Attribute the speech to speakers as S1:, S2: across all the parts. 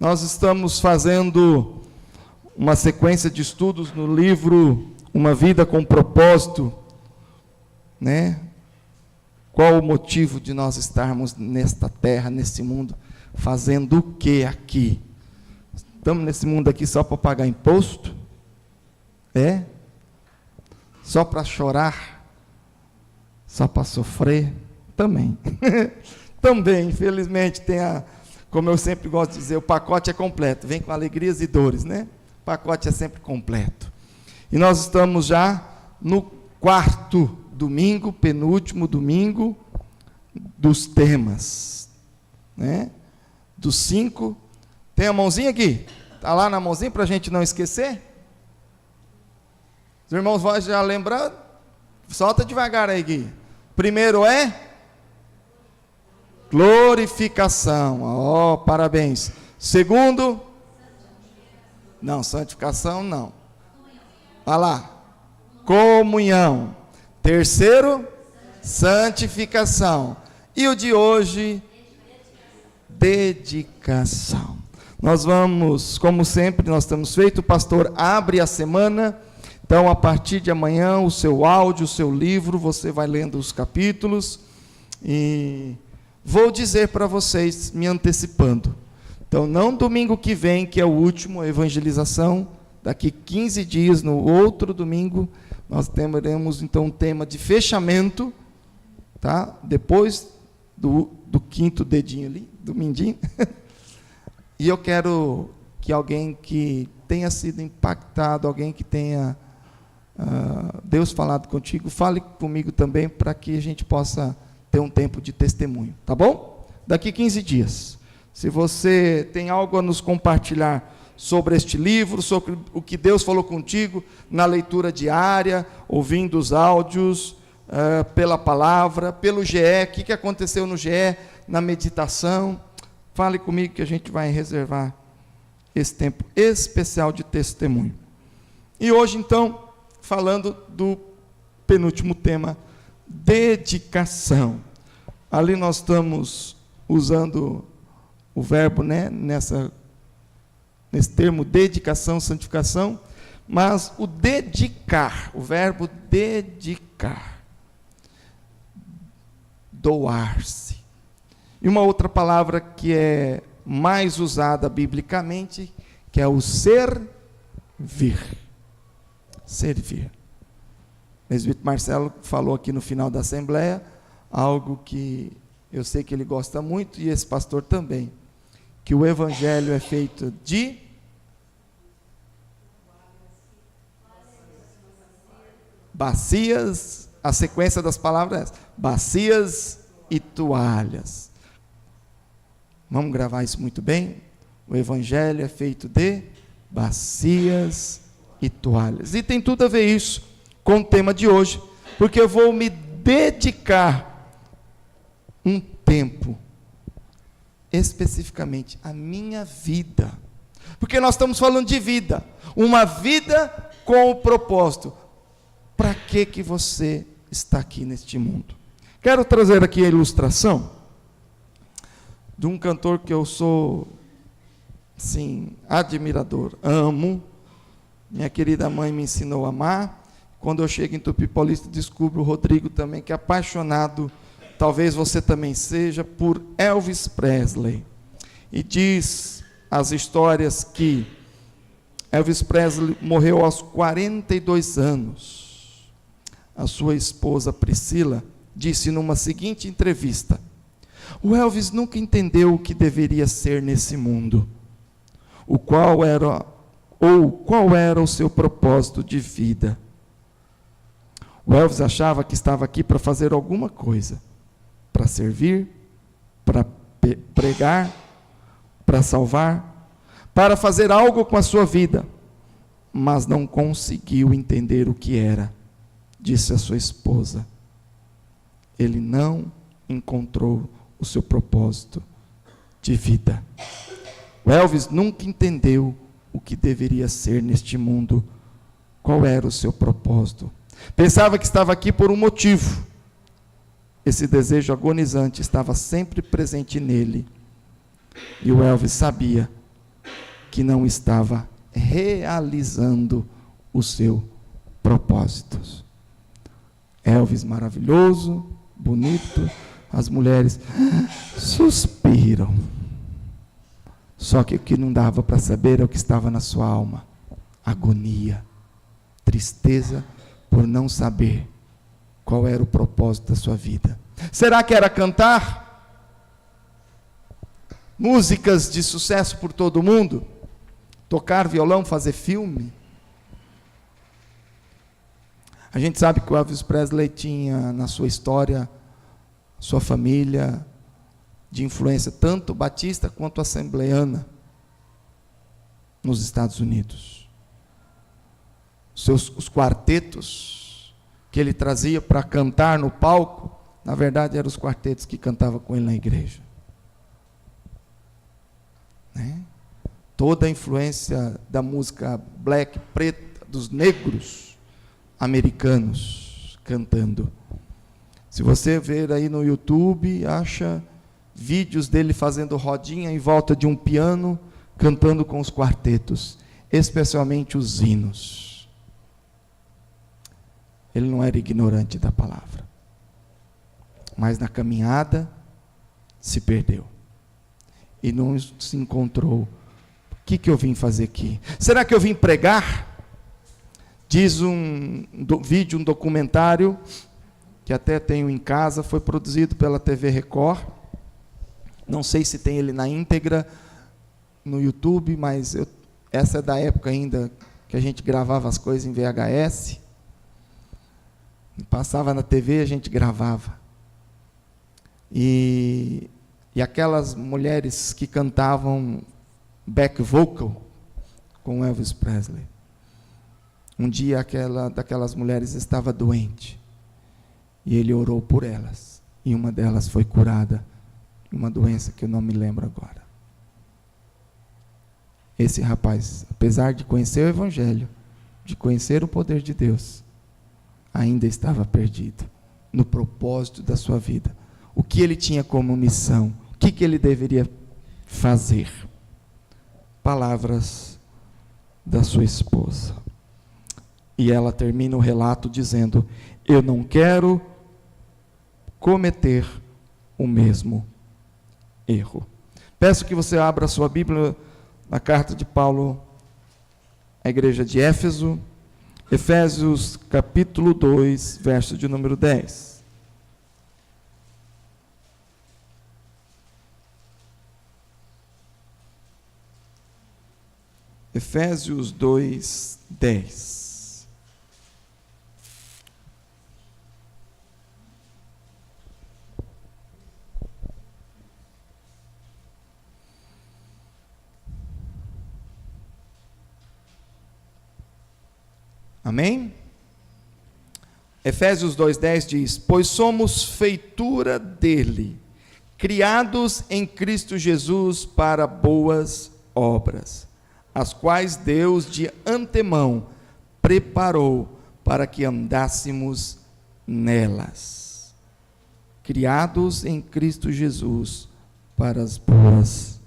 S1: Nós estamos fazendo uma sequência de estudos no livro Uma Vida com Propósito, né? Qual o motivo de nós estarmos nesta terra, nesse mundo, fazendo o que aqui? Estamos nesse mundo aqui só para pagar imposto? É? Só para chorar? Só para sofrer? Também. Também, infelizmente, tem como eu sempre gosto de dizer, o pacote é completo, vem com alegrias e dores, né? O pacote é sempre completo. E nós estamos já no quarto domingo, penúltimo domingo dos temas, né? Dos 5. Tem a mãozinha aqui? Está lá na mãozinha para a gente não esquecer? Os irmãos vão já lembrando? Solta devagar aí, Gui. Primeiro é glorificação. Ó, parabéns. Segundo? Não, santificação não. Olha lá. Comunhão. Terceiro? Santificação. E o de hoje? Dedicação. Nós vamos, como sempre, nós temos feito, o pastor abre a semana. Então, a partir de amanhã, o seu áudio, o seu livro, você vai lendo os capítulos. E vou dizer para vocês, me antecipando. Então, não domingo que vem, que é o último, a evangelização. Daqui 15 dias, no outro domingo, nós teremos, então, um tema de fechamento. Tá? Depois do quinto dedinho ali, do mindinho. E eu quero que alguém que tenha sido impactado, alguém que tenha Deus falado contigo, fale comigo também, para que a gente possa ter um tempo de testemunho, tá bom? Daqui 15 dias. Se você tem algo a nos compartilhar sobre este livro, sobre o que Deus falou contigo na leitura diária, ouvindo os áudios, pela palavra, pelo GE, o que aconteceu no GE, na meditação, fale comigo que a gente vai reservar esse tempo especial de testemunho. E hoje, então, falando do penúltimo tema, dedicação. Ali nós estamos usando o verbo, né, nesse termo, dedicação, santificação, mas o dedicar, o verbo dedicar, doar-se. E uma outra palavra que é mais usada biblicamente, que é o servir. Servir. O presbítero Marcelo falou aqui no final da assembleia, algo que eu sei que ele gosta muito, e esse pastor também, que o evangelho é feito de bacias, a sequência das palavras é essa, bacias e toalhas. Vamos gravar isso muito bem? O evangelho é feito de bacias e toalhas. E tem tudo a ver isso com o tema de hoje, porque eu vou me dedicar um tempo, especificamente, a minha vida. Porque nós estamos falando de vida, uma vida com o propósito. Para que você está aqui neste mundo? Quero trazer aqui a ilustração de um cantor que eu sou, sim, admirador, amo. Minha querida mãe me ensinou a amar. Quando eu chego em Tupi Paulista, descubro o Rodrigo também, que é apaixonado, talvez você também seja, por Elvis Presley. E diz as histórias que Elvis Presley morreu aos 42 anos. A sua esposa Priscila disse numa seguinte entrevista: o Elvis nunca entendeu o que deveria ser nesse mundo, qual era o seu propósito de vida. O Elvis achava que estava aqui para fazer alguma coisa, para servir, para pregar, para salvar, para fazer algo com a sua vida, mas não conseguiu entender o que era, disse a sua esposa. Ele não encontrou o seu propósito de vida. O Elvis nunca entendeu o que deveria ser neste mundo, qual era o seu propósito. Pensava que estava aqui por um motivo. Esse desejo agonizante estava sempre presente nele. E o Elvis sabia que não estava realizando o seu propósito. Elvis maravilhoso, bonito, as mulheres suspiram. Só que o que não dava para saber é o que estava na sua alma: agonia, tristeza por não saber qual era o propósito da sua vida. Será que era cantar músicas de sucesso por todo mundo? Tocar violão, fazer filme? A gente sabe que o Elvis Presley tinha na sua história, sua família, de influência tanto batista quanto assembleiana nos Estados Unidos. Os quartetos que ele trazia para cantar no palco, na verdade eram os quartetos que cantavam com ele na igreja. Né? Toda a influência da música black, preta, dos negros americanos cantando. Se você ver aí no YouTube, acha vídeos dele fazendo rodinha em volta de um piano, cantando com os quartetos, especialmente os hinos. Ele não era ignorante da palavra, mas na caminhada se perdeu e não se encontrou. O que eu vim fazer aqui? Será que eu vim pregar? Diz um vídeo, um documentário, que até tenho em casa, foi produzido pela TV Record. Não sei se tem ele na íntegra no YouTube, mas essa é da época ainda que a gente gravava as coisas em VHS. Passava na TV, a gente gravava. E aquelas mulheres que cantavam back vocal com Elvis Presley. Um dia daquelas mulheres estava doente. E ele orou por elas. E uma delas foi curada de uma doença que eu não me lembro agora. Esse rapaz, apesar de conhecer o Evangelho, de conhecer o poder de Deus, ainda estava perdido no propósito da sua vida. O que ele tinha como missão? O que ele deveria fazer? Palavras da sua esposa. E ela termina o relato dizendo: eu não quero cometer o mesmo erro. Peço que você abra a sua Bíblia na carta de Paulo à igreja de Éfeso, Efésios capítulo 2, verso de número 10. Efésios 2, 10. Amém? Efésios 2:10 diz: pois somos feitura dele, criados em Cristo Jesus para boas obras, as quais Deus de antemão preparou para que andássemos nelas. Criados em Cristo Jesus para as boas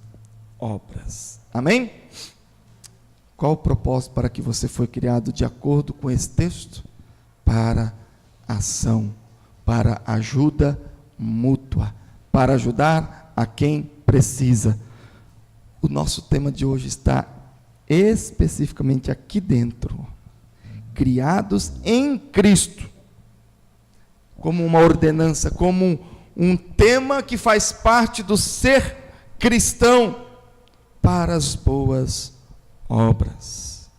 S1: obras. Amém? Qual o propósito para que você foi criado de acordo com esse texto? Para ação, para ajuda mútua, para ajudar a quem precisa. O nosso tema de hoje está especificamente aqui dentro. Criados em Cristo. Como uma ordenança, como um tema que faz parte do ser cristão para as boas obras.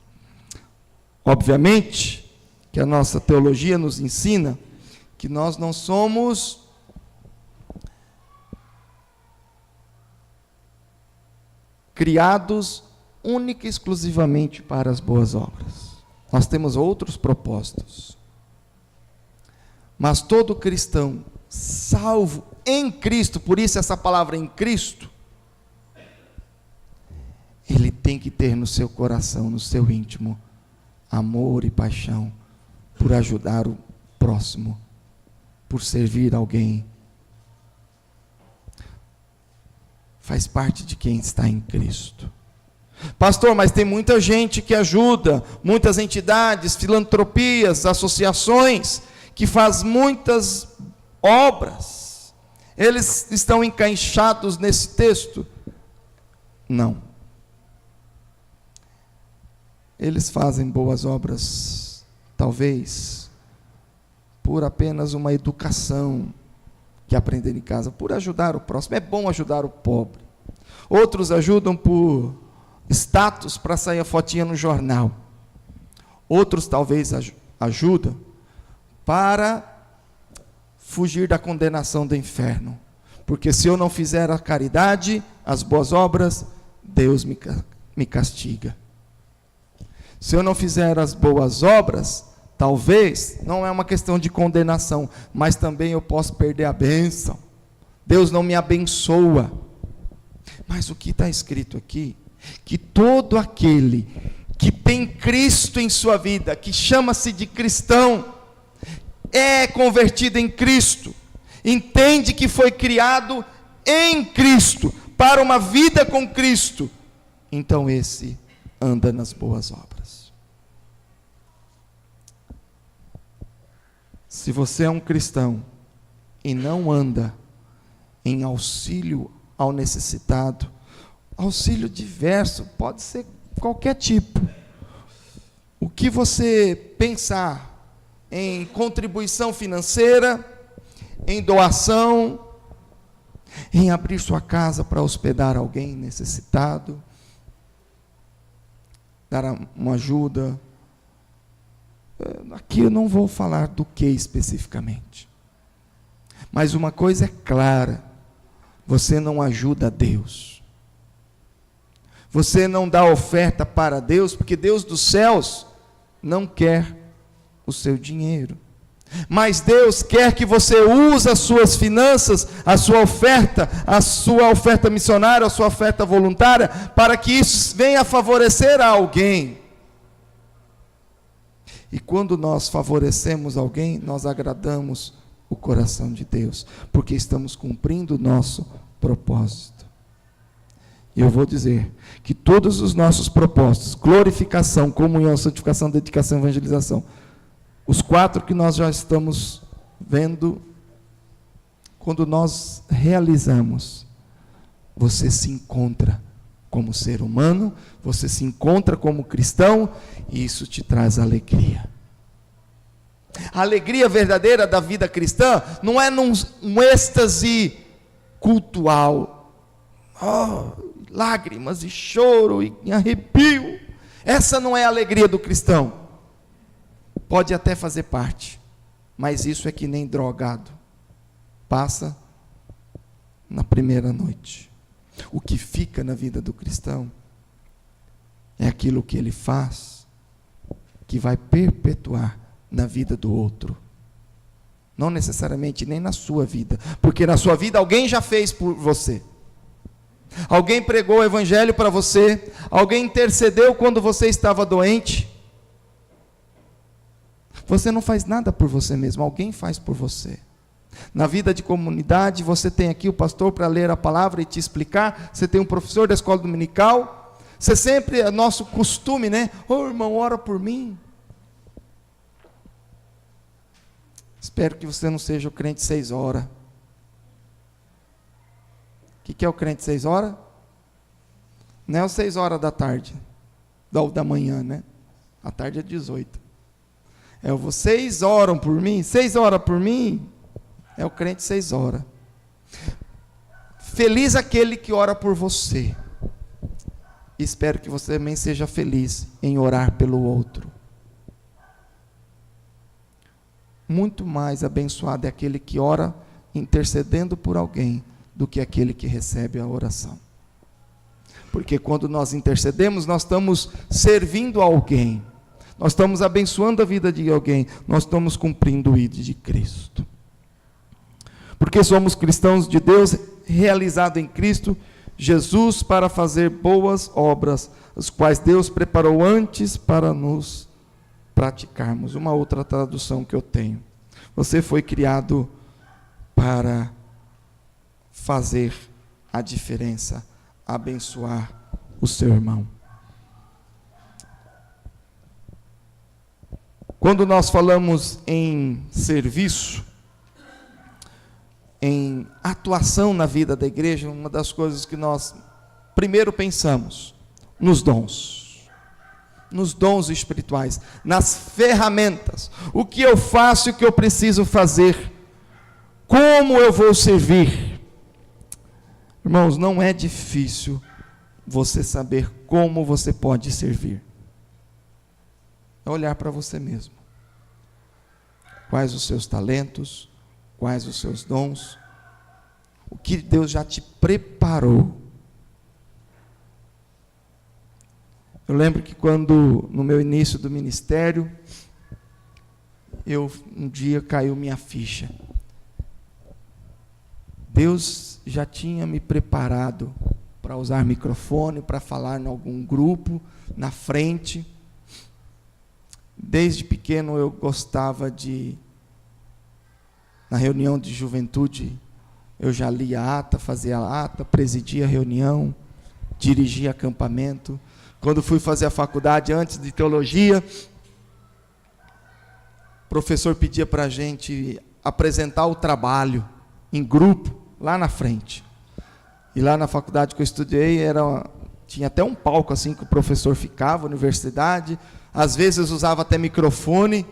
S1: Obviamente que a nossa teologia nos ensina que nós não somos criados única e exclusivamente para as boas obras. Nós temos outros propósitos. Mas todo cristão salvo em Cristo, por isso essa palavra em Cristo, ele tem que ter no seu coração, no seu íntimo, amor e paixão por ajudar o próximo, por servir alguém. Faz parte de quem está em Cristo. Pastor, mas tem muita gente que ajuda, muitas entidades, filantropias, associações, que faz muitas obras. Eles estão encaixados nesse texto? Não. Eles fazem boas obras, talvez, por apenas uma educação que aprenderam em casa, por ajudar o próximo. É bom ajudar o pobre. Outros ajudam por status, para sair a fotinha no jornal. Outros talvez ajudam para fugir da condenação do inferno. Porque se eu não fizer a caridade, as boas obras, Deus me castiga. Se eu não fizer as boas obras, talvez, não é uma questão de condenação, mas também eu posso perder a bênção. Deus não me abençoa. Mas o que está escrito aqui, que todo aquele que tem Cristo em sua vida, que chama-se de cristão, é convertido em Cristo, entende que foi criado em Cristo, para uma vida com Cristo, então esse anda nas boas obras. Se você é um cristão e não anda em auxílio ao necessitado, auxílio diverso, pode ser qualquer tipo. O que você pensar em contribuição financeira, em doação, em abrir sua casa para hospedar alguém necessitado, dar uma ajuda. Aqui eu não vou falar do que especificamente, mas uma coisa é clara: você não ajuda a Deus, você não dá oferta para Deus, porque Deus dos céus não quer o seu dinheiro, mas Deus quer que você use as suas finanças, a sua oferta missionária, a sua oferta voluntária, para que isso venha favorecer a alguém. E quando nós favorecemos alguém, nós agradamos o coração de Deus, porque estamos cumprindo o nosso propósito. E eu vou dizer que todos os nossos propósitos, glorificação, comunhão, santificação, dedicação, evangelização, os 4 que nós já estamos vendo, quando nós realizamos, você se encontra como ser humano, você se encontra como cristão, e isso te traz alegria. A alegria verdadeira da vida cristã não é num êxtase cultual, lágrimas e choro e arrepio. Essa não é a alegria do cristão. Pode até fazer parte, mas isso é que nem drogado, passa na primeira noite. O que fica na vida do cristão é aquilo que ele faz, que vai perpetuar na vida do outro, não necessariamente nem na sua vida, porque na sua vida alguém já fez por você, alguém pregou o evangelho para você, alguém intercedeu quando você estava doente. Você não faz nada por você mesmo, alguém faz por você. Na vida de comunidade, você tem aqui o pastor para ler a palavra e te explicar, você tem um professor da escola dominical, você sempre, é nosso costume, né? Irmão, ora por mim. Espero que você não seja o crente 6 horas. O que é o crente 6 horas? Não é o 6 horas da tarde, da manhã, né? A tarde é 18. Vocês oram por mim? 6 horas por mim? É o crente 6 horas. Feliz aquele que ora por você. Espero que você também seja feliz em orar pelo outro. Muito mais abençoado é aquele que ora intercedendo por alguém do que aquele que recebe a oração. Porque quando nós intercedemos, nós estamos servindo a alguém, nós estamos abençoando a vida de alguém, nós estamos cumprindo o ID de Cristo. Porque somos cristãos de Deus, realizados em Cristo Jesus para fazer boas obras, as quais Deus preparou antes para nos praticarmos. Uma outra tradução que eu tenho: você foi criado para fazer a diferença, abençoar o seu irmão. Quando nós falamos em serviço, em atuação na vida da igreja, uma das coisas que nós primeiro pensamos, nos dons espirituais, nas ferramentas, o que eu faço e o que eu preciso fazer, como eu vou servir. Irmãos, não é difícil você saber como você pode servir. É olhar para você mesmo. Quais os seus talentos, quais os seus dons, o que Deus já te preparou. Eu lembro que quando, no meu início do ministério, um dia caiu minha ficha. Deus já tinha me preparado para usar microfone, para falar em algum grupo, na frente. Desde pequeno eu gostava na reunião de juventude, eu já lia a ata, fazia a ata, presidia a reunião, dirigia acampamento. Quando fui fazer a faculdade, antes de teologia, o professor pedia para a gente apresentar o trabalho em grupo, lá na frente. E lá na faculdade que eu estudei, tinha até um palco assim que o professor ficava, universidade. Às vezes usava até microfone.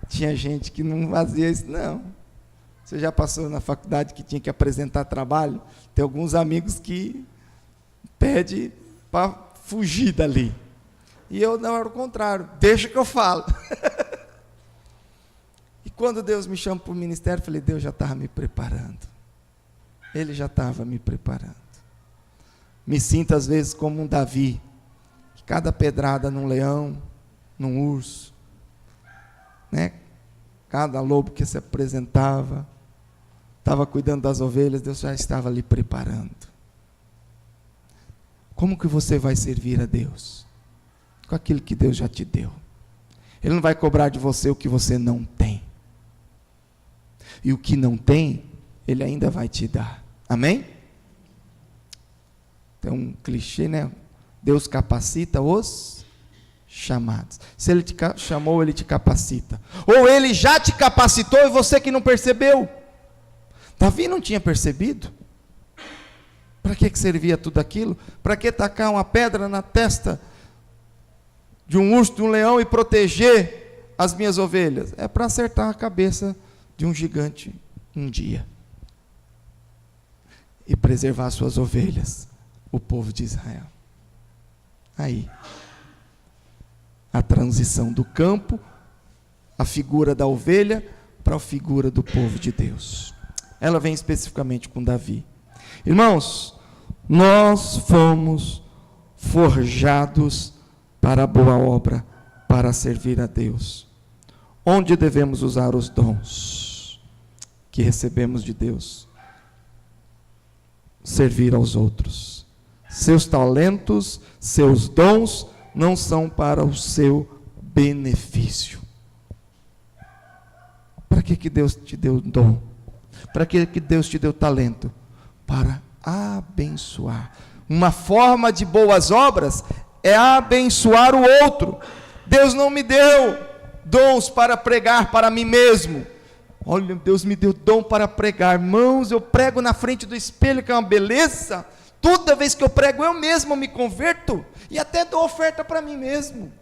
S1: Tinha gente que não fazia isso, não. Você já passou na faculdade que tinha que apresentar trabalho? Tem alguns amigos que pedem para fugir dali. E eu não, era o contrário. Deixa que eu falo. E quando Deus me chama para o ministério, eu falei, Deus já estava me preparando. Ele já estava me preparando. Me sinto às vezes como um Davi, que cada pedrada num leão, num urso, né? Cada lobo que se apresentava, estava cuidando das ovelhas, Deus já estava ali preparando. Como que você vai servir a Deus? Com aquilo que Deus já te deu. Ele não vai cobrar de você o que você não tem. E o que não tem, Ele ainda vai te dar. Amém? Tem um clichê, né? Deus capacita os chamados. Se Ele te chamou, Ele te capacita. Ou Ele já te capacitou e você que não percebeu. Davi não tinha percebido. Para que servia tudo aquilo? Para que tacar uma pedra na testa de um urso, de um leão e proteger as minhas ovelhas? É para acertar a cabeça de um gigante um dia. E preservar suas ovelhas, o povo de Israel. Aí, a transição do campo, a figura da ovelha, para a figura do povo de Deus. Ela vem especificamente com Davi. Irmãos, nós fomos forjados para a boa obra, para servir a Deus. Onde devemos usar os dons que recebemos de Deus? Servir aos outros. Seus talentos, seus dons não são para o seu benefício. Para que Deus te deu dom? Para que Deus te deu talento? Para abençoar. Uma forma de boas obras é abençoar o outro. Deus não me deu dons para pregar para mim mesmo. Olha, Deus me deu dom para pregar. Irmãos, eu prego na frente do espelho, que é uma beleza. Toda vez que eu prego, eu mesmo me converto. E até dou oferta para mim mesmo.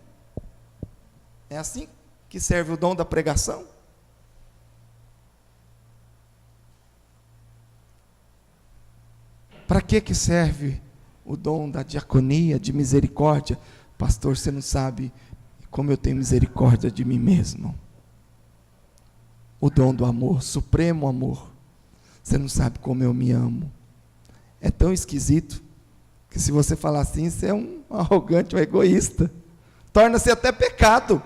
S1: É assim que serve o dom da pregação? Para que serve o dom da diaconia, de misericórdia? Pastor, você não sabe como eu tenho misericórdia de mim mesmo. O dom do amor, supremo amor. Você não sabe como eu me amo. É tão esquisito, que se você falar assim, você é um arrogante, um egoísta. Torna-se até pecado.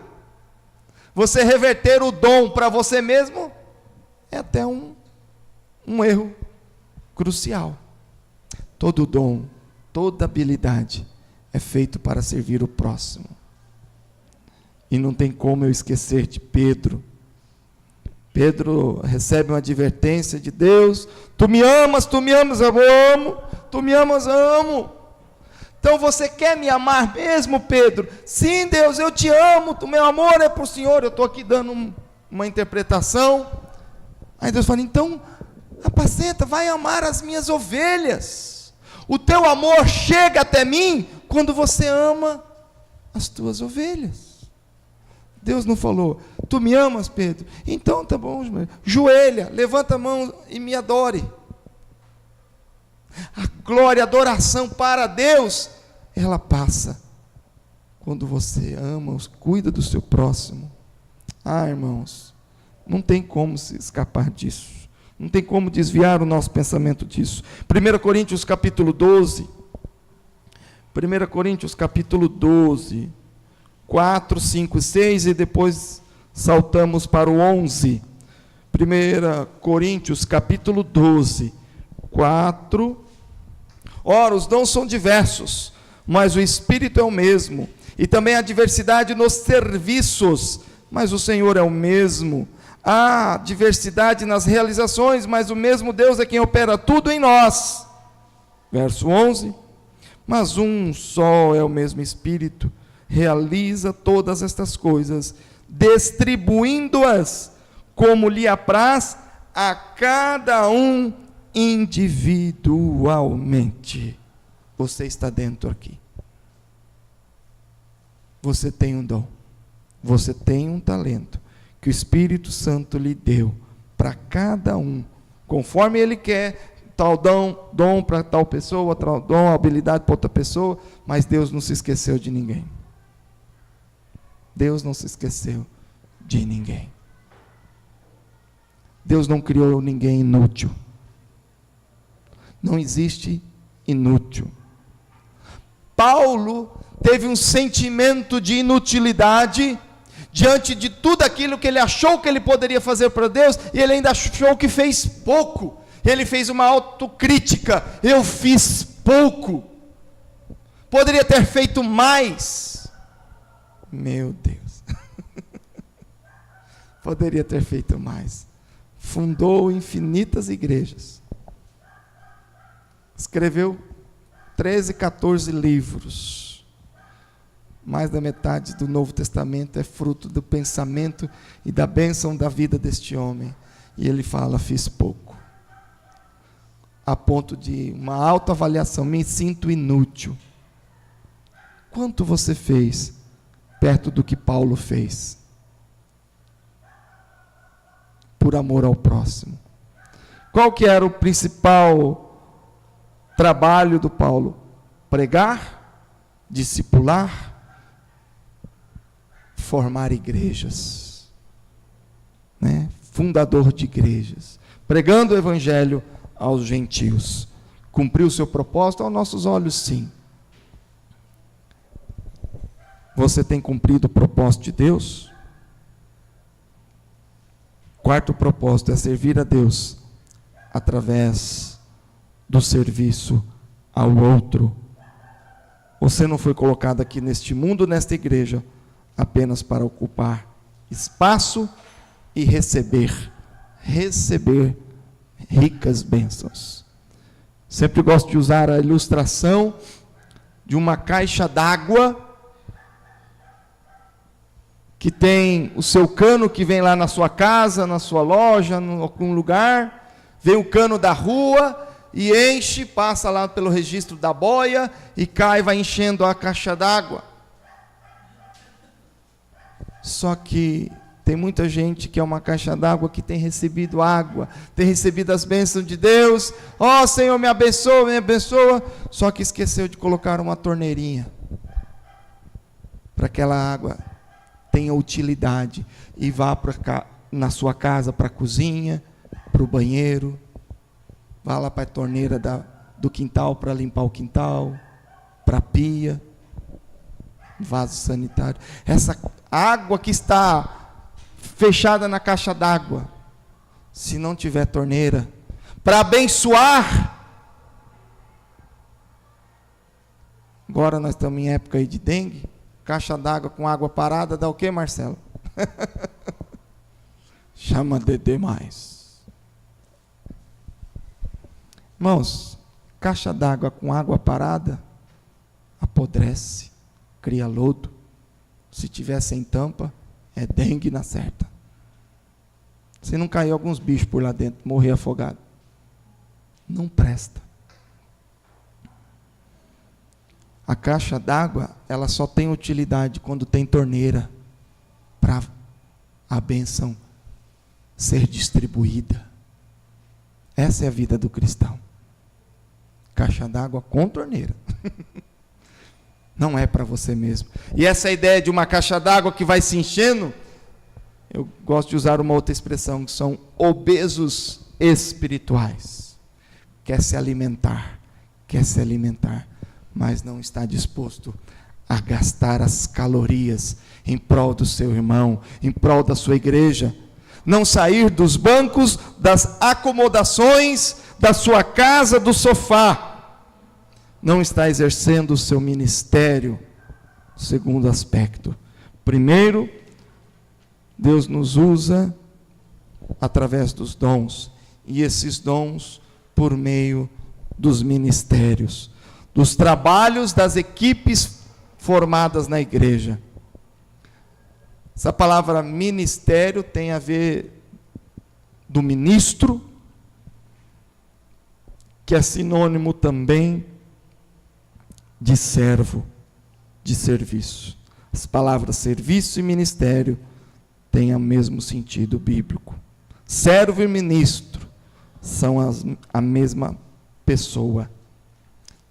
S1: Você reverter o dom para você mesmo, é até um erro crucial. Todo dom, toda habilidade, é feito para servir o próximo. E não tem como eu esquecer de Pedro. Pedro recebe uma advertência de Deus: tu me amas, eu amo, tu me amas, eu amo. Então você quer me amar mesmo, Pedro? Sim, Deus, eu te amo, o meu amor é para o Senhor. Eu estou aqui dando uma interpretação. Aí Deus fala, então, apacenta, vai amar as minhas ovelhas. O teu amor chega até mim quando você ama as tuas ovelhas. Deus não falou, tu me amas, Pedro? Então tá bom, joelha, levanta a mão e me adore. A glória, a adoração para Deus, ela passa quando você ama, cuida do seu próximo. Irmãos, não tem como se escapar disso. Não tem como desviar o nosso pensamento disso. 1 Coríntios capítulo 12. 1 Coríntios capítulo 12. 4, 5 e 6, e depois saltamos para o 11. 1 Coríntios capítulo 12, 4. Ora, os dons são diversos, mas o Espírito é o mesmo. E também há diversidade nos serviços, mas o Senhor é o mesmo. Há diversidade nas realizações, mas o mesmo Deus é quem opera tudo em nós. Verso 11. Mas um só é o mesmo Espírito, realiza todas estas coisas, distribuindo-as como lhe apraz a cada um individualmente. Você está dentro aqui. Você tem um dom. Você tem um talento que o Espírito Santo lhe deu para cada um, conforme Ele quer. Tal dom para tal pessoa, tal dom, habilidade para outra pessoa, mas Deus não se esqueceu de ninguém. Deus não se esqueceu de ninguém. Deus não criou ninguém inútil. Não existe inútil. Paulo teve um sentimento de inutilidade diante de tudo aquilo que ele achou que ele poderia fazer para Deus, e ele ainda achou que fez pouco. Ele fez uma autocrítica, eu fiz pouco, poderia ter feito mais. Meu Deus, poderia ter feito mais. Fundou infinitas igrejas, escreveu 13, 14 livros, mais da metade do Novo Testamento é fruto do pensamento e da bênção da vida deste homem, e ele fala, fiz pouco, a ponto de uma autoavaliação, me sinto inútil. Quanto você fez perto do que Paulo fez? Por amor ao próximo. Qual que era o principal trabalho do Paulo? Pregar, discipular, formar igrejas, né? Fundador de igrejas, pregando o evangelho aos gentios. Cumpriu o seu propósito? Aos nossos olhos, sim. Você tem cumprido o propósito de Deus? Quarto propósito é servir a Deus através do serviço ao outro. Você não foi colocado aqui neste mundo, nesta igreja, apenas para ocupar espaço e receber ricas bênçãos. Sempre gosto de usar a ilustração de uma caixa d'água que tem o seu cano que vem lá na sua casa, na sua loja, em algum lugar, vem o cano da rua e enche, passa lá pelo registro da boia e cai, vai enchendo a caixa d'água. Só que tem muita gente que é uma caixa d'água que tem recebido água, tem recebido as bênçãos de Deus. Ó, Senhor, me abençoa, só que esqueceu de colocar uma torneirinha para aquela água tenha utilidade e vá na sua casa para a cozinha, para o banheiro, vá lá para a torneira do quintal para limpar o quintal, para a pia, vaso sanitário. Essa água que está fechada na caixa d'água, se não tiver torneira, para abençoar. Agora nós estamos em época aí de dengue, caixa d'água com água parada dá o que, Marcelo? Chama de demais. Irmãos, caixa d'água com água parada, apodrece, cria lodo. Se tiver sem tampa, é dengue na certa. Se não cair alguns bichos por lá dentro, morrer afogado, não presta. A caixa d'água, ela só tem utilidade quando tem torneira para a bênção ser distribuída. Essa é a vida do cristão. Caixa d'água com torneira. Não é para você mesmo. E essa ideia de uma caixa d'água que vai se enchendo, eu gosto de usar uma outra expressão, que são obesos espirituais. Quer se alimentar, mas não está disposto a gastar as calorias em prol do seu irmão, em prol da sua igreja. Não sair dos bancos, das acomodações, da sua casa, do sofá. Não está exercendo o seu ministério. Segundo aspecto. Primeiro, Deus nos usa através dos dons. E esses dons por meio dos ministérios. Dos trabalhos das equipes formadas na igreja. Essa palavra ministério tem a ver do ministro, que é sinônimo também de servo, de serviço. As palavras serviço e ministério têm o mesmo sentido bíblico. Servo e ministro são a mesma pessoa.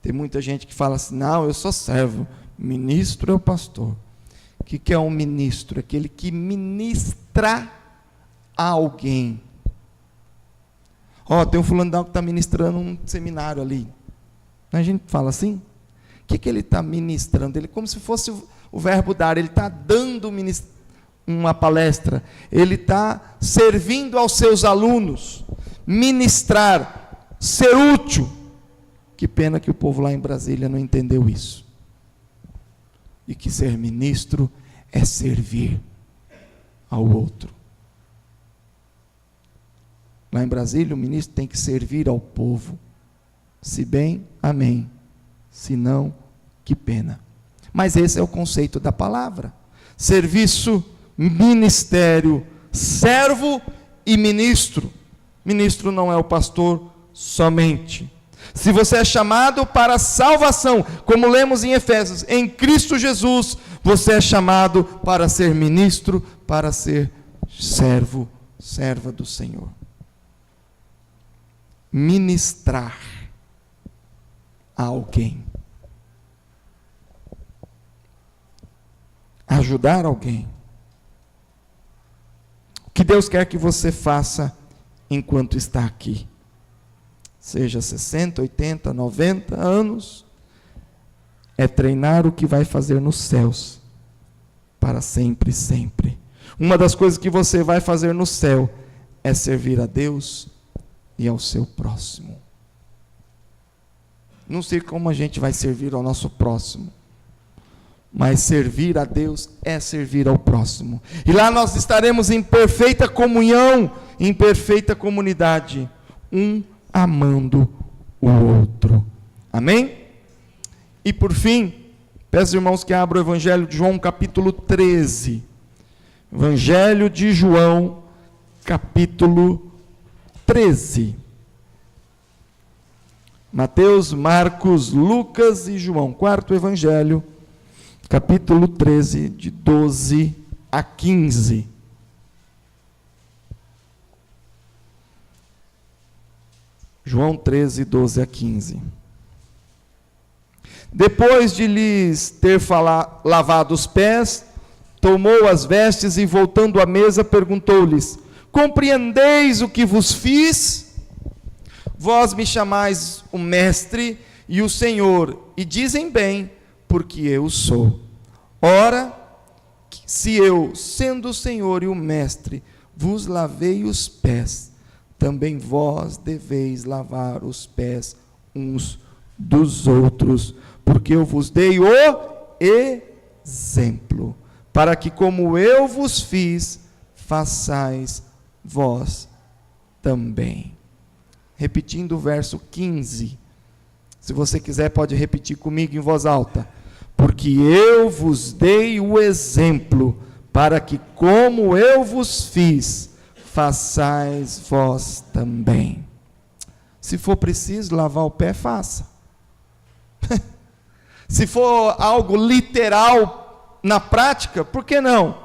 S1: Tem muita gente que fala assim, não, eu sou servo, ministro é o pastor. O que é um ministro? Aquele que ministra a alguém. Tem um fulano que está ministrando um seminário ali. A gente fala assim, o que ele está ministrando? Ele, como se fosse o verbo dar, ele está dando uma palestra, ele está servindo aos seus alunos, ministrar, ser útil. Que pena que o povo lá em Brasília não entendeu isso. E que ser ministro é servir ao outro. Lá em Brasília, o ministro tem que servir ao povo. Se bem, amém. Se não, que pena. Mas esse é o conceito da palavra. Serviço, ministério, servo e ministro. Ministro não é o pastor somente. Se você é chamado para a salvação, como lemos em Efésios, em Cristo Jesus, você é chamado para ser ministro, para ser servo, serva do Senhor. Ministrar a alguém. Ajudar alguém. O que Deus quer que você faça enquanto está aqui. Seja 60, 80, 90 anos, é treinar o que vai fazer nos céus, para sempre, sempre. Uma das coisas que você vai fazer no céu, é servir a Deus e ao seu próximo. Não sei como a gente vai servir ao nosso próximo, mas servir a Deus é servir ao próximo. E lá nós estaremos em perfeita comunhão, em perfeita comunidade, amando o outro. Amém? E por fim, peço irmãos que abram o Evangelho de João, capítulo 13. Evangelho de João, capítulo 13. Mateus, Marcos, Lucas e João. Quarto Evangelho, capítulo 13, de 12 a 15. João 13, 12 a 15. Depois de lhes ter lavado os pés, tomou as vestes e, voltando à mesa, perguntou-lhes: compreendeis o que vos fiz? Vós me chamais o mestre e o Senhor, e dizem bem, porque eu sou. Ora, se eu, sendo o Senhor e o mestre, vos lavei os pés, também vós deveis lavar os pés uns dos outros, porque eu vos dei o exemplo, para que como eu vos fiz, façais vós também. Repetindo o verso 15, se você quiser pode repetir comigo em voz alta. porque eu vos dei o exemplo, para que, como eu vos fiz, façais vós também. Se for preciso lavar o pé, faça. Se for algo literal na prática, por que não?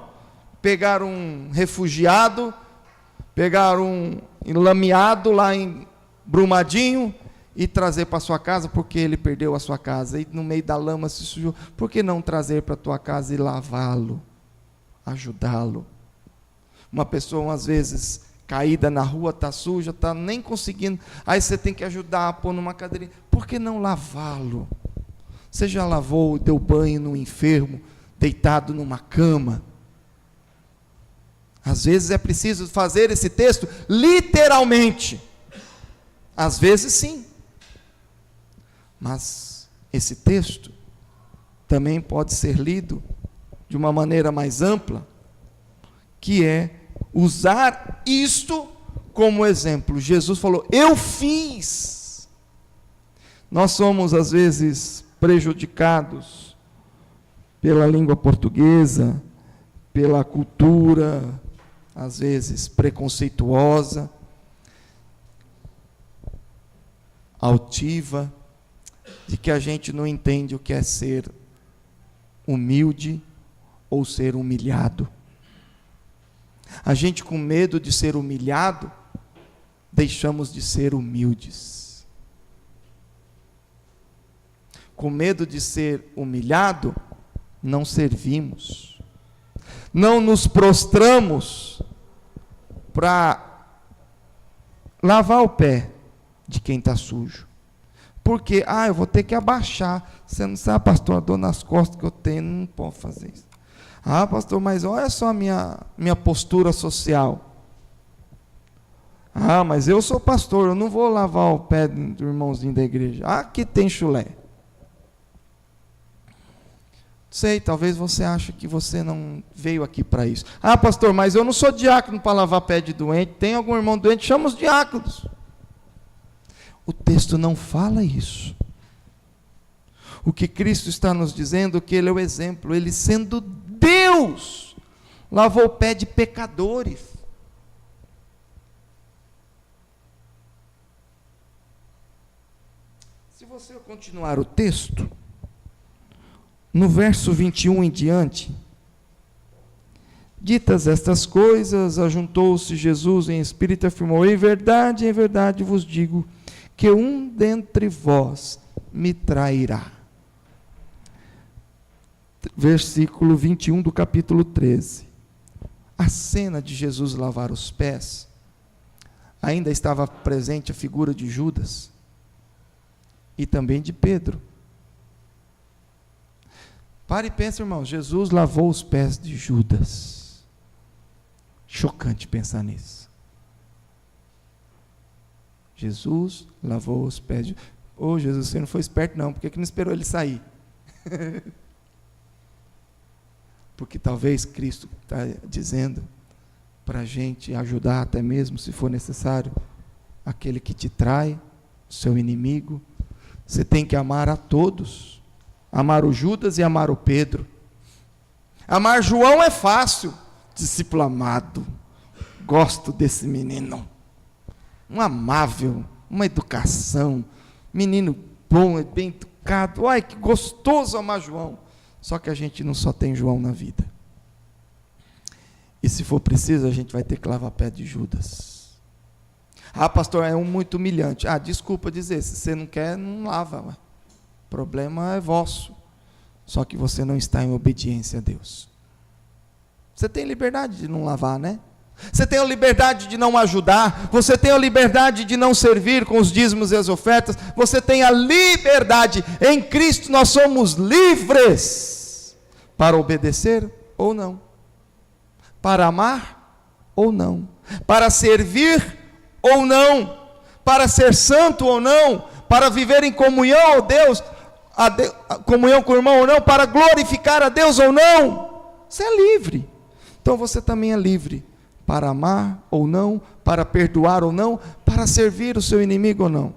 S1: Pegar um refugiado, pegar um enlameado lá em Brumadinho e trazer para sua casa, porque ele perdeu a sua casa, e no meio da lama se sujou. Por que não trazer para a tua casa e lavá-lo, ajudá-lo? Uma pessoa, às vezes, caída na rua, está suja, está nem conseguindo, aí você tem que ajudar a pôr numa cadeirinha. Por que não lavá-lo? Você já lavou, deu banho no enfermo, deitado numa cama? Às vezes é preciso fazer esse texto literalmente. Às vezes sim. Mas esse texto também pode ser lido de uma maneira mais ampla, que é usar isto como exemplo. Jesus falou: eu fiz. Nós somos às vezes prejudicados pela língua portuguesa, pela cultura, às vezes preconceituosa, altiva, de que a gente não entende o que é ser humilde ou ser humilhado. A gente, com medo de ser humilhado, deixamos de ser humildes. Com medo de ser humilhado, não servimos. Não nos prostramos para lavar o pé de quem está sujo. Porque, eu vou ter que abaixar. Você não sabe, pastor, a dor nas costas que eu tenho, não posso fazer isso. Pastor, mas olha só a minha postura social. Mas eu sou pastor, eu não vou lavar o pé do irmãozinho da igreja. Aqui tem chulé. Sei, talvez você ache que você não veio aqui para isso. Pastor, mas eu não sou diácono para lavar pé de doente. Tem algum irmão doente? Chama os diáconos. O texto não fala isso. O que Cristo está nos dizendo é que Ele é o exemplo. Ele, sendo Deus, lavou o pé de pecadores. Se você continuar o texto, no verso 21 em diante, ditas estas coisas, ajuntou-se Jesus em espírito e afirmou: em verdade vos digo, que um dentre vós me trairá. Versículo 21 do capítulo 13. A cena de Jesus lavar os pés, ainda estava presente a figura de Judas e também de Pedro. Pare e pense, irmãos, Jesus lavou os pés de Judas. Chocante pensar nisso. Jesus lavou os pés de... Jesus, você não foi esperto não, por que não esperou ele sair? Porque talvez Cristo está dizendo para a gente ajudar, até mesmo se for necessário, aquele que te trai, o seu inimigo. Você tem que amar a todos. Amar o Judas e amar o Pedro. Amar João é fácil. Discípulo amado, gosto desse menino. Um amável, uma educação, menino bom, bem educado. Ai, que gostoso amar João. Só que a gente não só tem João na vida. E se for preciso, a gente vai ter que lavar pé de Judas. Pastor, é um muito humilhante. Desculpa dizer, se você não quer, não lava. O problema é vosso. Só que você não está em obediência a Deus. Você tem liberdade de não lavar, né? Você tem a liberdade de não ajudar, você tem a liberdade de não servir com os dízimos e as ofertas, você tem a liberdade, em Cristo nós somos livres, para obedecer ou não, para amar ou não, para servir ou não, para ser santo ou não, para viver em comunhão a Deus, comunhão com o irmão ou não, para glorificar a Deus ou não, você é livre. Então você também é livre para amar ou não, para perdoar ou não, para servir o seu inimigo ou não.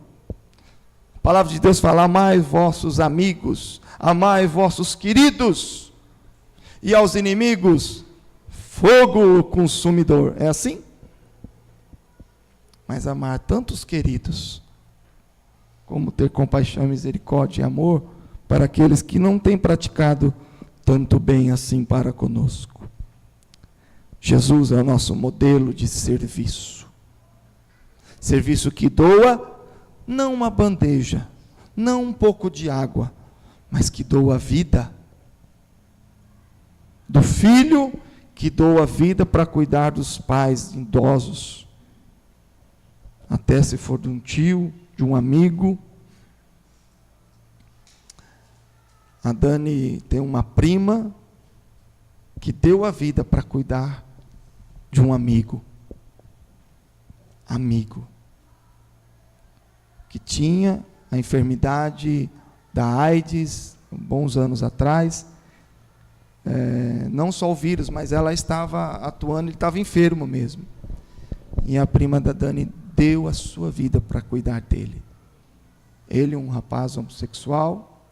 S1: A palavra de Deus fala: amai vossos amigos, amai vossos queridos, e aos inimigos, fogo consumidor. É assim? Mas amar tantos queridos, como ter compaixão, misericórdia e amor para aqueles que não têm praticado tanto bem assim para conosco. Jesus é o nosso modelo de serviço. Serviço que doa, não uma bandeja, não um pouco de água, mas que doa a vida. Do filho que doa a vida para cuidar dos pais idosos, até se for de um tio, de um amigo. A Dani tem uma prima que deu a vida para cuidar de um amigo, que tinha a enfermidade da AIDS, bons anos atrás, não só o vírus, mas ela estava atuando, ele estava enfermo mesmo, e a prima da Dani deu a sua vida para cuidar dele. Ele, um rapaz homossexual,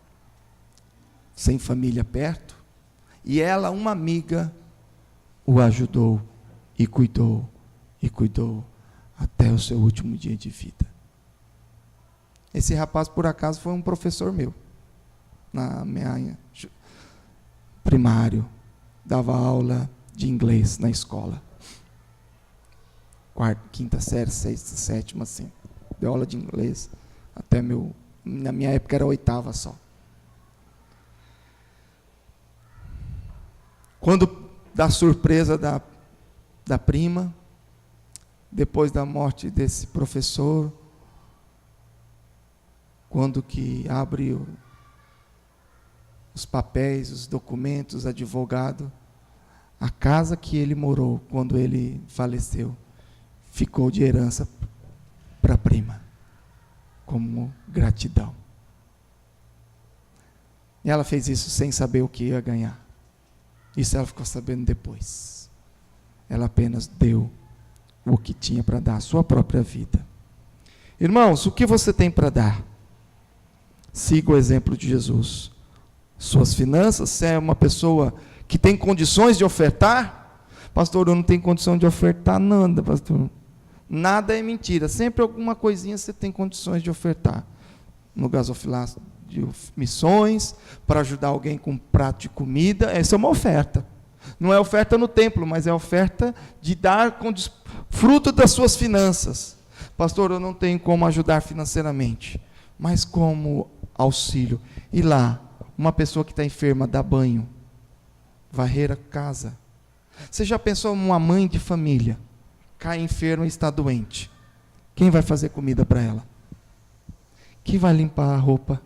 S1: sem família perto, e ela, uma amiga, o ajudou e cuidou até o seu último dia de vida. Esse rapaz, por acaso, foi um professor meu, na minha primário, dava aula de inglês na escola. Quarta, quinta série, sexta, sétima, assim. Deu aula de inglês até na minha época era oitava só. Quando da surpresa da prima, depois da morte desse professor, quando que abre os papéis, os documentos, advogado, a casa que ele morou quando ele faleceu, ficou de herança para a prima, como gratidão. E ela fez isso sem saber o que ia ganhar. Isso ela ficou sabendo depois. Ela apenas deu o que tinha para dar, a sua própria vida. Irmãos, o que você tem para dar? Siga o exemplo de Jesus. Suas finanças, se é uma pessoa que tem condições de ofertar, pastor, eu não tenho condição de ofertar nada, pastor. Nada é mentira, sempre alguma coisinha você tem condições de ofertar. No gasofilácio de missões, para ajudar alguém com um prato de comida, essa é uma oferta. Não é oferta no templo, mas é oferta de dar fruto das suas finanças. Pastor, eu não tenho como ajudar financeiramente, mas como auxílio. E lá, uma pessoa que está enferma, dá banho, varrer a casa. Você já pensou numa mãe de família, cai enferma e está doente? Quem vai fazer comida para ela? Quem vai limpar a roupa?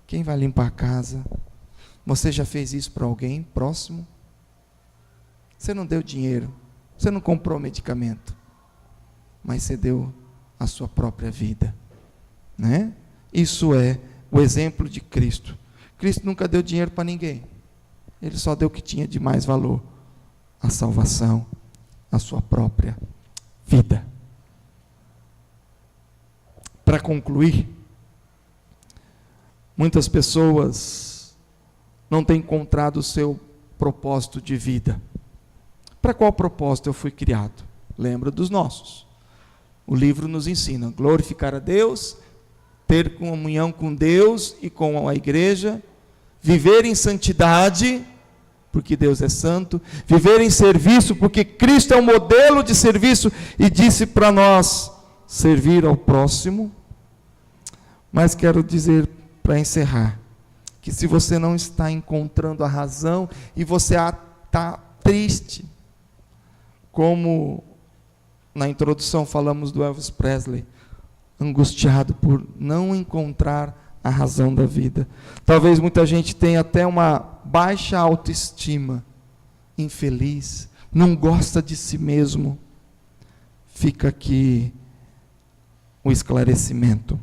S1: Quem vai limpar a casa? Você já fez isso para alguém próximo? Você não deu dinheiro, você não comprou medicamento, mas você deu a sua própria vida, né? Isso é o exemplo de Cristo. Cristo nunca deu dinheiro para ninguém, ele só deu o que tinha de mais valor: a salvação, a sua própria vida. Para concluir, muitas pessoas não têm encontrado o seu propósito de vida. Para qual propósito eu fui criado? Lembra dos nossos. O livro nos ensina: glorificar a Deus, ter comunhão com Deus e com a igreja, viver em santidade, porque Deus é santo, viver em serviço, porque Cristo é o modelo de serviço e disse para nós servir ao próximo. Mas quero dizer, para encerrar, que se você não está encontrando a razão e você está triste, como na introdução falamos do Elvis Presley, angustiado por não encontrar a razão da vida. Talvez muita gente tenha até uma baixa autoestima, infeliz, não gosta de si mesmo. Fica aqui o esclarecimento.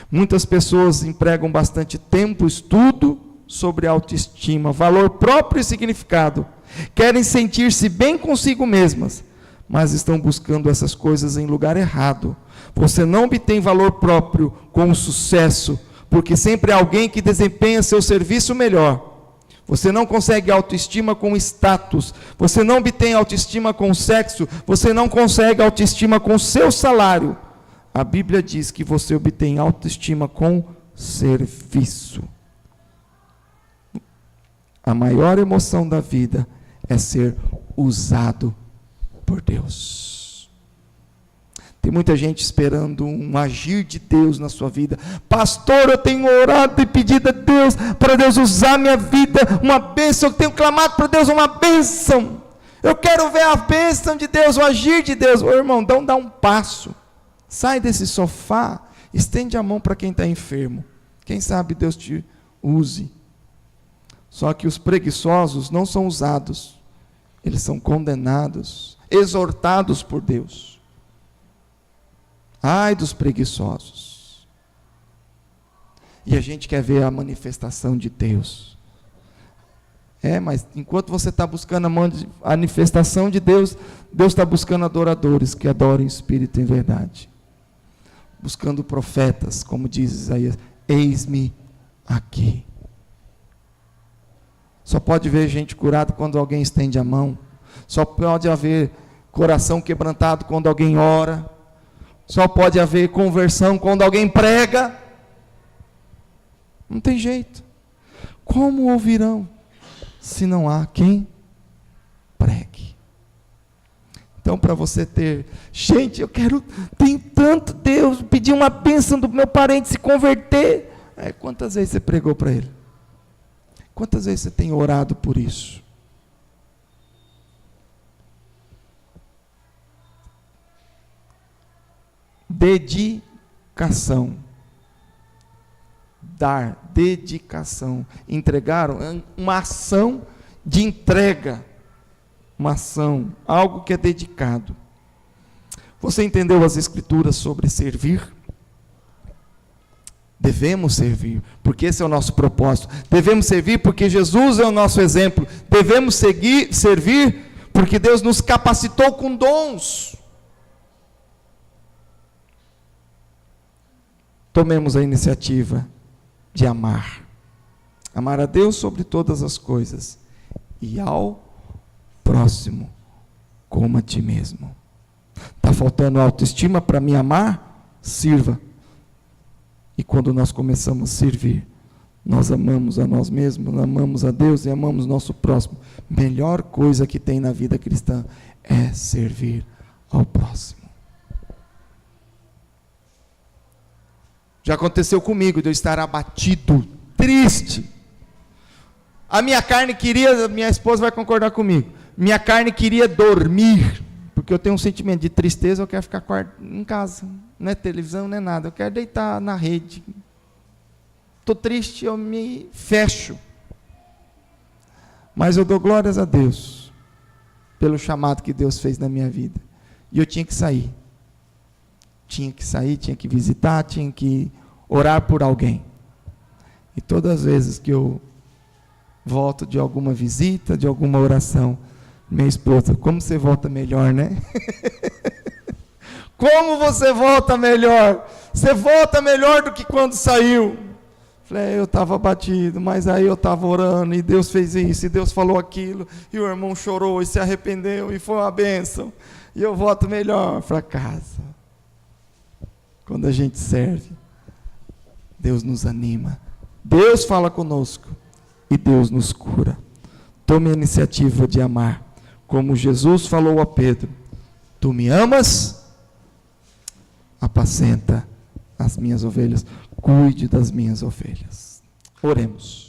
S1: Muitas pessoas empregam bastante tempo, estudo sobre autoestima, valor próprio e significado. Querem sentir-se bem consigo mesmas, mas estão buscando essas coisas em lugar errado. Você não obtém valor próprio com o sucesso, porque sempre há alguém que desempenha seu serviço melhor. Você não consegue autoestima com status, você não obtém autoestima com sexo, você não consegue autoestima com seu salário. A Bíblia diz que você obtém autoestima com serviço. A maior emoção da vida é ser usado por Deus. Tem muita gente esperando um agir de Deus na sua vida. Pastor, eu tenho orado e pedido a Deus, para Deus usar minha vida, uma bênção, eu tenho clamado para Deus uma bênção. Eu quero ver a bênção de Deus, o agir de Deus. Ô irmão, dá um passo. Sai desse sofá, estende a mão para quem está enfermo. Quem sabe Deus te use. Só que os preguiçosos não são usados, eles são condenados, exortados por Deus. Ai dos preguiçosos. E a gente quer ver a manifestação de Deus. Mas enquanto você está buscando a manifestação de Deus, Deus está buscando adoradores que adorem o Espírito em verdade. Buscando profetas, como diz Isaías, eis-me aqui. Só pode ver gente curada quando alguém estende a mão. Só pode haver coração quebrantado quando alguém ora. Só pode haver conversão quando alguém prega. Não tem jeito. Como ouvirão se não há quem pregue? Então, para você ter, gente, tem tanto Deus, pedir uma bênção do meu parente se converter. Quantas vezes você pregou para ele? Quantas vezes você tem orado por isso? Dedicação. Dar, dedicação. Entregaram uma ação de entrega. Uma ação, algo que é dedicado. Você entendeu as Escrituras sobre servir? Devemos servir, porque esse é o nosso propósito. Devemos servir porque Jesus é o nosso exemplo. Devemos servir porque Deus nos capacitou com dons. Tomemos a iniciativa de amar. Amar a Deus sobre todas as coisas e ao próximo como a ti mesmo. Está faltando autoestima para me amar? Sirva. E quando nós começamos a servir, nós amamos a nós mesmos, amamos a Deus e amamos nosso próximo. Melhor coisa que tem na vida cristã é servir ao próximo. Já aconteceu comigo de eu estar abatido, triste. A minha carne queria, minha esposa vai concordar comigo, minha carne queria dormir, porque eu tenho um sentimento de tristeza, eu quero ficar em casa, não é televisão, não é nada, eu quero deitar na rede. Estou triste, eu me fecho. Mas eu dou glórias a Deus, pelo chamado que Deus fez na minha vida. E eu tinha que sair. Tinha que visitar, tinha que orar por alguém. E todas as vezes que eu volto de alguma visita, de alguma oração, minha esposa, como você volta melhor, né? Como você volta melhor? Você volta melhor do que quando saiu. Falei, eu estava abatido, mas aí eu estava orando, e Deus fez isso, e Deus falou aquilo, e o irmão chorou, e se arrependeu, e foi uma bênção, e eu volto melhor para casa. Quando a gente serve, Deus nos anima, Deus fala conosco, e Deus nos cura. Tome a iniciativa de amar, como Jesus falou a Pedro, tu me amas? Apacenta as minhas ovelhas, cuide das minhas ovelhas. Oremos.